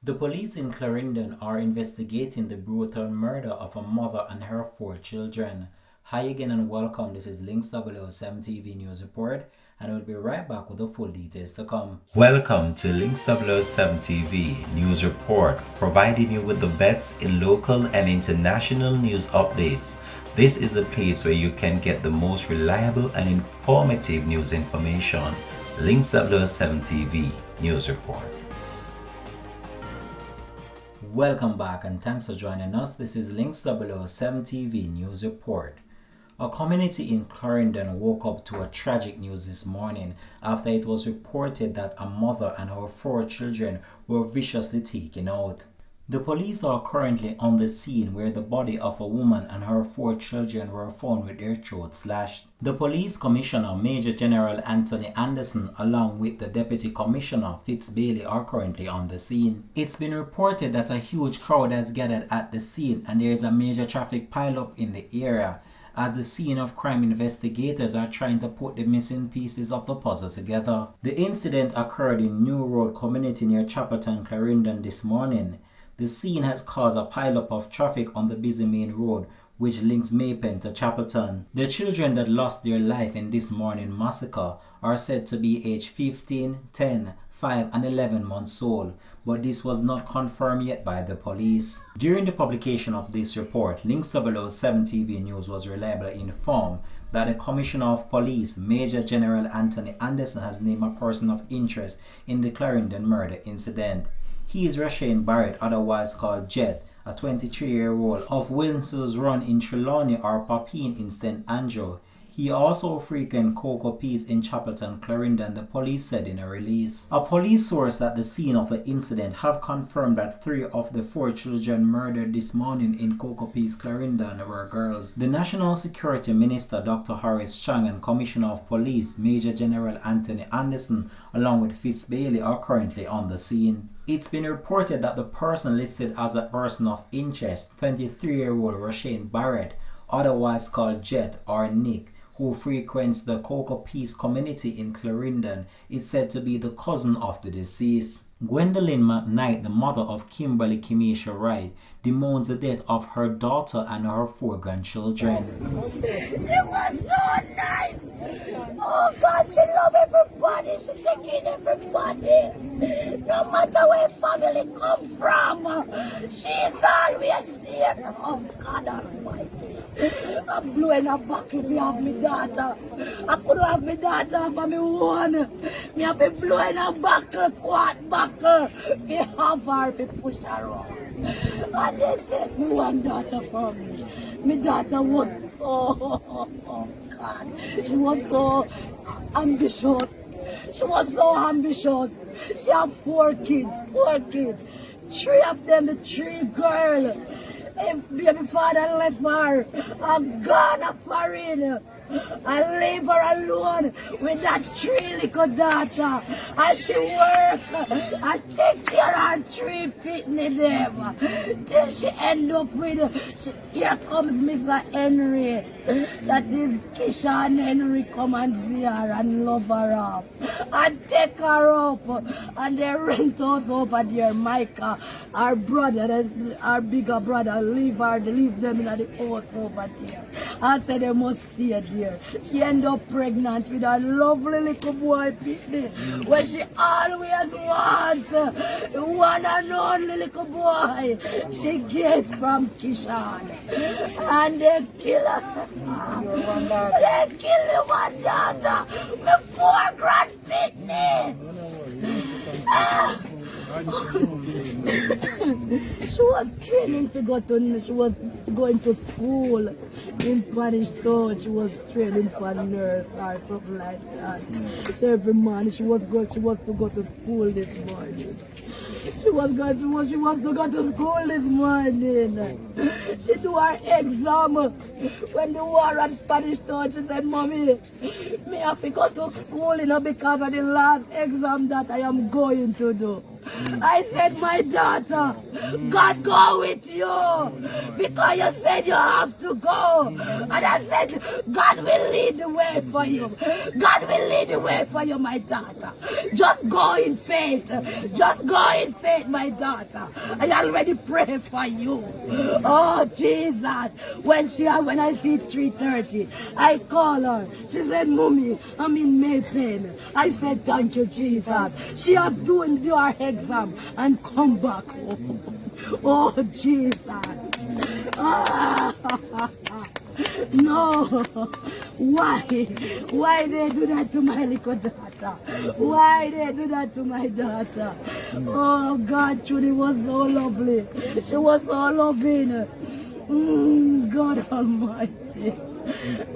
The police in Clarendon are investigating the brutal murder of a mother and her 4 children. Hi again and welcome. This is Links C0usin TV News Report, and we'll be right back with the full details to come. Welcome to Links C0usin TV News Report, providing you with the best in local and international news updates. This is a place where you can get the most reliable and informative news information. Links C0usin TV News Report. Welcome back and thanks for joining us. This is Links C0usin TV News Report. A community in Clarendon woke up to a tragic news this morning after it was reported that a mother and her 4 children were viciously taken out. The police are currently on the scene where the body of a woman and her 4 children were found with their throats slashed. The police commissioner, Major General Anthony Anderson, along with the deputy commissioner, Fitz Bailey, are currently on the scene. It's been reported that a huge crowd has gathered at the scene and there is a major traffic pileup in the area, as the scene of crime investigators are trying to put the missing pieces of the puzzle together. The incident occurred in New Road community near Chapelton, Clarendon this morning. The scene has caused a pileup of traffic on the busy main road which links Maypen to Chapelton. The children that lost their life in this morning massacre are said to be aged 15, 10, 5 and 11 months old, but this was not confirmed yet by the police. During the publication of this report, Links C0usin TV News was reliably informed that the Commissioner of Police, Major General Anthony Anderson, has named a person of interest in the Clarendon murder incident. He is Rashane Barrett, otherwise called Jet, a 23-year-old of Winslow's Run in Trelawney or Papine in St. Andrew. He also frequents Cocoa Peas in Chapelton, Clarendon, the police said in a release. A police source at the scene of the incident have confirmed that 3 of the 4 children murdered this morning in Cocoa Peas, Clarendon were girls. The National Security Minister, Dr. Horace Chang, and Commissioner of Police, Major General Anthony Anderson, along with Fitz Bailey, are currently on the scene. It's been reported that the person listed as a person of interest, 23-year-old Rashane Barrett, otherwise called Jet or Nick, who frequents the Cocoa Peas community in Clarendon, is said to be the cousin of the deceased. Gwendolyn McKnight, the mother of Kimberly Kimisha Wright, bemoans the death of her daughter and her 4 grandchildren. It was so nice. Oh God, she loves everybody. She takes in everybody. No matter where family come from, she's always there. Oh God Almighty. I'm blowing her back if you have my daughter. I could have my daughter for me one. Me have been blowing her buckle, quad buckle. Me have her, me push her out. And they take me one daughter from me. My daughter was so, oh God, she was so ambitious. She was so ambitious. She had 4 kids, 4 kids. 3 of them, the 3 girls. If baby father left her, I'm gonna foreign. I leave her alone with that 3 little daughter. And she work. I take care of her 3 pitney them. Till she end up with, here comes Mr. Henry. That is Kisha and Henry come and see her and love her up. And take her up. And they rent us over there, Micah. Our brother, our bigger brother, leave them in the house over there. I said they must stay there. She ended up pregnant with a lovely little boy, Pitney, where she always wants one and only little boy she gets from Kishan. And they kill her. They kill the one daughter with 4 grand Pitney. She was training to go to, she was going to school in Spanish Town. She was training for nurse or something like that. So every morning she was to go to school this morning. She was to go to school this morning. She do her exam. When the war at Spanish Town, she said, Mommy, me have to go to school, because of the last exam that I am going to do. I said, my daughter, God go with you because you said you have to go. And I said, God will lead the way for you. God will lead the way for you, my daughter. Just go in faith. Just go in faith, my daughter. I already pray for you. Oh, Jesus. When I see 3:30, I call her. She said, Mommy, I'm in Maypen. I said, thank you, Jesus. She has do her exam and come back home. Oh, Jesus. Ah, no. Why? Why they do that to my little daughter? Why they do that to my daughter? Oh, God, truly was so lovely. She was so loving. God Almighty.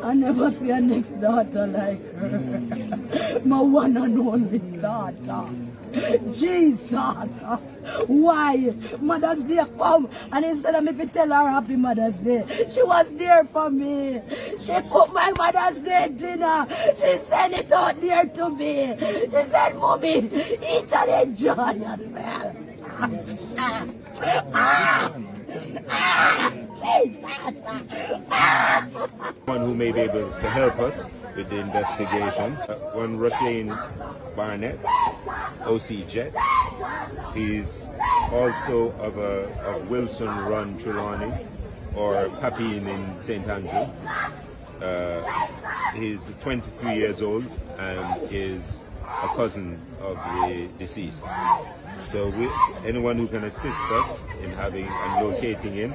I never see a next daughter like her. My one and only daughter. Jesus. Why? Mother's Day come and instead of me to tell her happy Mother's Day, she was there for me. She cooked my Mother's Day dinner. She sent it out there to me. She said, Mommy, eat and enjoy yourself. One who may be able to help us with the investigation. One Rushane Barnett, OC Jet. He's also of Wilson Run Trelawney or Papine in St. Andrew. He's 23 years old and is a cousin of the deceased. So anyone who can assist us in having and locating him,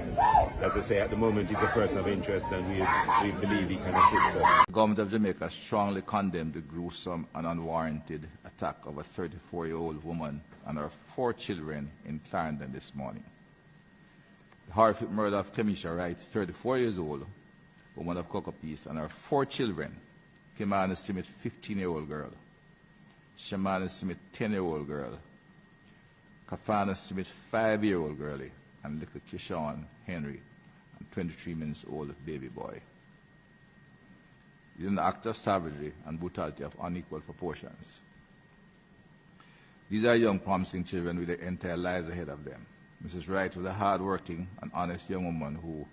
as I say, at the moment he's a person of interest and we believe he can assist us. The government of Jamaica strongly condemned the gruesome and unwarranted attack of a 34-year-old woman and her 4 children in Clarendon this morning. The horrific murder of Temisha Wright, 34 years old, woman of Cocopiece, and her 4 children, Kimana Smith, 15-year-old girl, Shamana Smith, 10-year-old girl, Kafana Smith, 5-year-old girlie, and little Kishawn Henry, and 23 months old baby boy. It is an act of savagery and brutality of unequal proportions. These are young, promising children with their entire lives ahead of them. Mrs. Wright was a hard-working and honest young woman who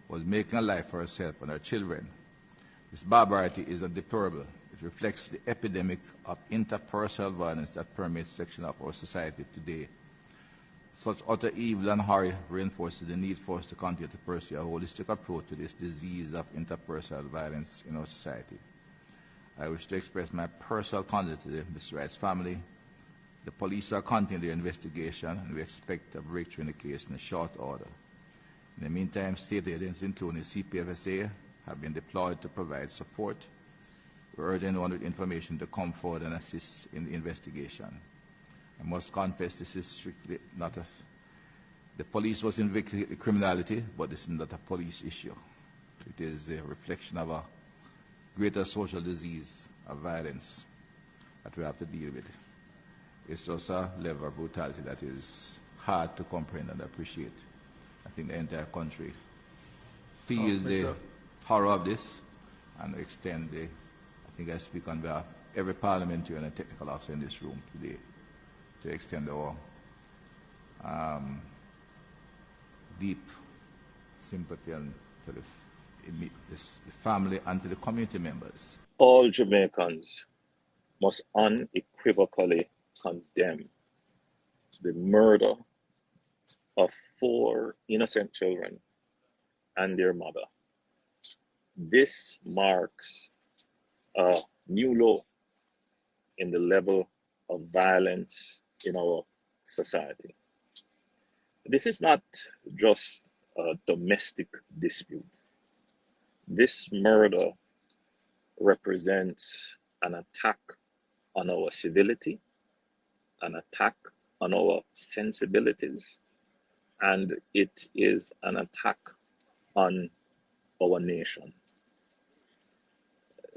was making a life for herself and her children. This barbarity is deplorable. It reflects the epidemic of interpersonal violence that permeates sections of our society today. Such utter evil and horror reinforces the need for us to continue to pursue a holistic approach to this disease of interpersonal violence in our society. I wish to express my personal condolence to Mr. Wright's family. The police are continuing their investigation, and we expect a breakthrough in the case in a short order. In the meantime, state agencies, including the CPFSA, have been deployed to provide support. We urge anyone with information to come forward and assist in the investigation. I must confess this is strictly not the police was investigating criminality, but this is not a police issue. It is a reflection of a greater social disease of violence that we have to deal with. It's just a level of brutality that is hard to comprehend and appreciate. I think the entire country feels the horror of this and extend the, I think I speak on behalf of every parliamentarian and technical officer in this room today, to extend our deep sympathy and to the family and to the community members. All Jamaicans must unequivocally condemn the murder of 4 innocent children and their mother. This marks a new low in the level of violence in our society. This is not just a domestic dispute. This murder represents an attack on our civility, an attack on our sensibilities, and it is an attack on our nation.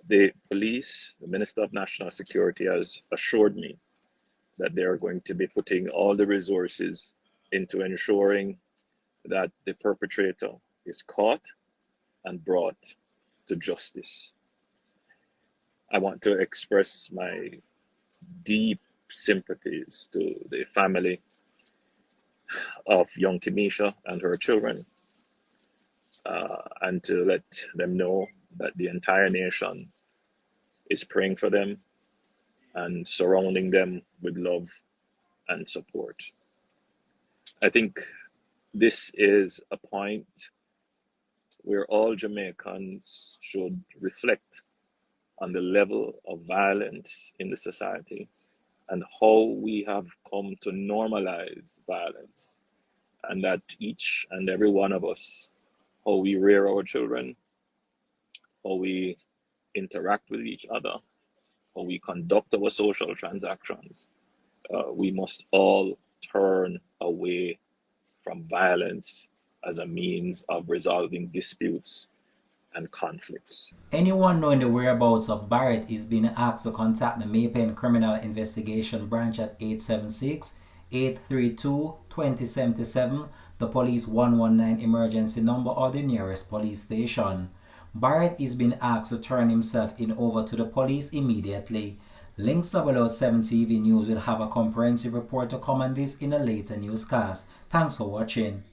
The police, the Minister of National Security, has assured me that they are going to be putting all the resources into ensuring that the perpetrator is caught and brought to justice. I want to express my deep sympathies to the family of young Kimisha and her children, and to let them know that the entire nation is praying for them and surrounding them with love and support. I think this is a point where all Jamaicans should reflect on the level of violence in the society and how we have come to normalize violence, and that each and every one of us, how we rear our children, how we interact with each other, how we conduct our social transactions, we must all turn away from violence as a means of resolving disputes and conflicts. Anyone knowing the whereabouts of Barrett is being asked to contact the Maypen Criminal Investigation Branch at 876-832-2077, the Police 119 emergency number, or the nearest police station. Barrett is being asked to turn himself in over to the police immediately. Links 007 TV News will have a comprehensive report to come on this in a later newscast. Thanks for watching.